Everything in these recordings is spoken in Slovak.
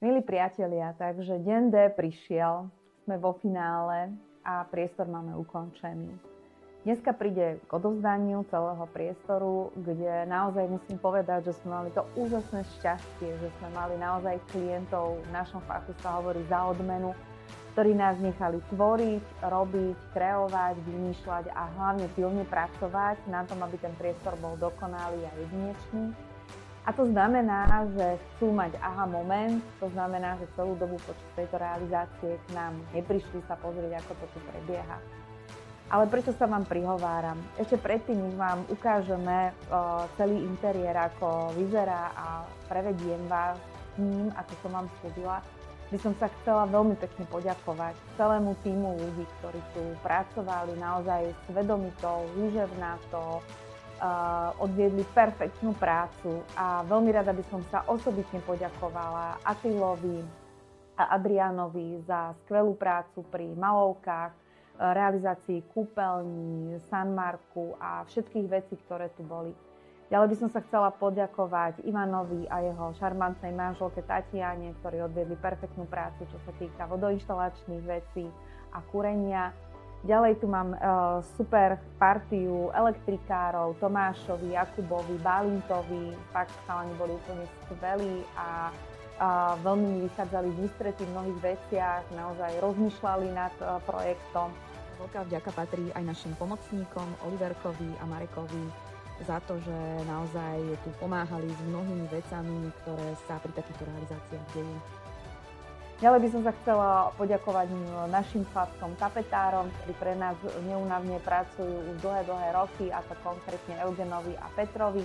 Milí priatelia, takže deň D prišiel, sme vo finále a priestor máme ukončený. Dneska príde k odovzdaniu celého priestoru, kde naozaj musím povedať, že sme mali to úžasné šťastie, že sme mali naozaj klientov, v našom fachu sa hovorí za odmenu, ktorí nás nechali tvoriť, robiť, kreovať, vymýšľať a hlavne pilne pracovať na tom, aby ten priestor bol dokonalý a jedinečný. A to znamená, že chcú mať aha moment, to znamená, že celú dobu počas tejto realizácie k nám neprišli sa pozrieť, ako to tu prebieha. Ale prečo sa vám prihováram? Ešte predtým, než vám ukážeme celý interiér, ako vyzerá a prevediem vás s ním, ako som vám slúbila, by som sa chcela veľmi pekne poďakovať celému tímu ľudí, ktorí tu pracovali naozaj svedomitou, výževnatou, odviedli perfektnú prácu a veľmi rada by som sa osobitne poďakovala Atilovi a Adrianovi za skvelú prácu pri malovkách, realizácii kúpeľní, Sanmarku a všetkých vecí, ktoré tu boli. Ďalej by som sa chcela poďakovať Ivanovi a jeho šarmantnej manželke Tatiane, ktorí odviedli perfektnú prácu, čo sa týka vodoinštalačných vecí a kúrenia. Ďalej tu mám super partiu elektrikárov, Tomášovi, Jakubovi, Balintovi, fakt chalani boli úplne skvelí a veľmi mi vychádzali v ústretí v mnohých veciach, naozaj rozmýšľali nad projektom. Veľká vďaka patrí aj našim pomocníkom Oliverkovi a Marekovi za to, že naozaj tu pomáhali s mnohými vecami, ktoré sa pri takýchto realizáciách dejú. Ďalej by som sa chcela poďakovať našim chlapcom tapetárom, ktorí pre nás neúnavne pracujú už dlhé roky, a to konkrétne Eugenovi a Petrovi.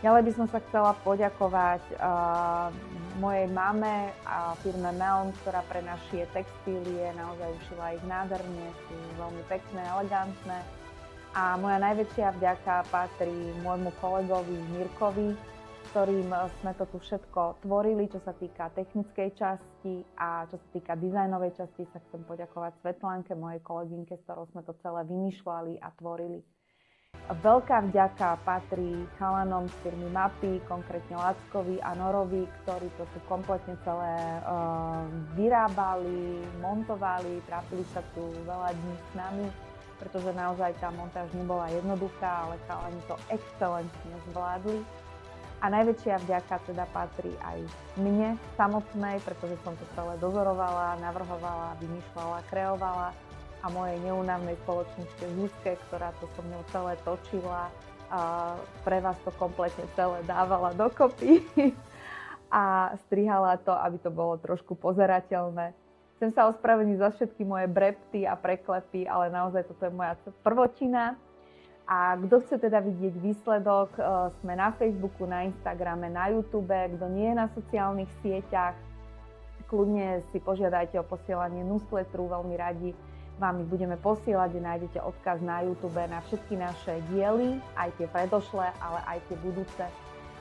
Ďalej by som sa chcela poďakovať mojej mame a firme Melon, ktorá pre nás šije textílie, naozaj ušila ich nádherne, sú veľmi pekné, elegantné. A moja najväčšia vďaka patrí môjmu kolegovi Mirkovi, ktorým sme to tu všetko tvorili, čo sa týka technickej časti a čo sa týka dizajnovej časti, sa chcem poďakovať Svetlánke, mojej kolegynke, s ktorou sme to celé vymýšľali a tvorili. Veľká vďaka patrí chalanom z firmy Mapy, konkrétne Lackovi a Norovi, ktorí to tu kompletne celé vyrábali, montovali, trápili sa tu veľa dní s nami, pretože naozaj tá montáž nebola jednoduchá, ale chalani to excelentne zvládli. A najväčšia vďaka teda patrí aj mne samotnej, pretože som to celé dozorovala, navrhovala, vymýšľala, kreovala a mojej neúnavnej spoločničke Zuzke, ktorá to so mnou celé točila a pre vás to kompletne celé dávala dokopy a strihala to, aby to bolo trošku pozerateľné. Chcem sa ospravedlniť za všetky moje brepty a preklepy, ale naozaj toto je moja prvotina. A kto chce teda vidieť výsledok, sme na Facebooku, na Instagrame, na YouTube. Kto nie je na sociálnych sieťach, kľudne si požiadajte o posielanie newsletteru, veľmi radi vám ich budeme posielať, kde nájdete odkaz na YouTube na všetky naše diely, aj tie predošlé, ale aj tie budúce.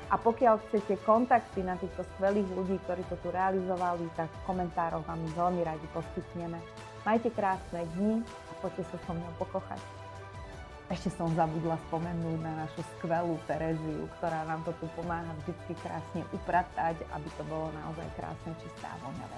A pokiaľ chcete kontakty na týchto skvelých ľudí, ktorí to tu realizovali, tak v komentároch vám ich veľmi radi poskytneme. Majte krásne dni a poďte sa so mnou pokochať. Ešte som zabudla spomenúť na našu skvelú Tereziu, ktorá nám to tu pomáha vždy krásne upratať, aby to bolo naozaj krásne, čisté a voňavé.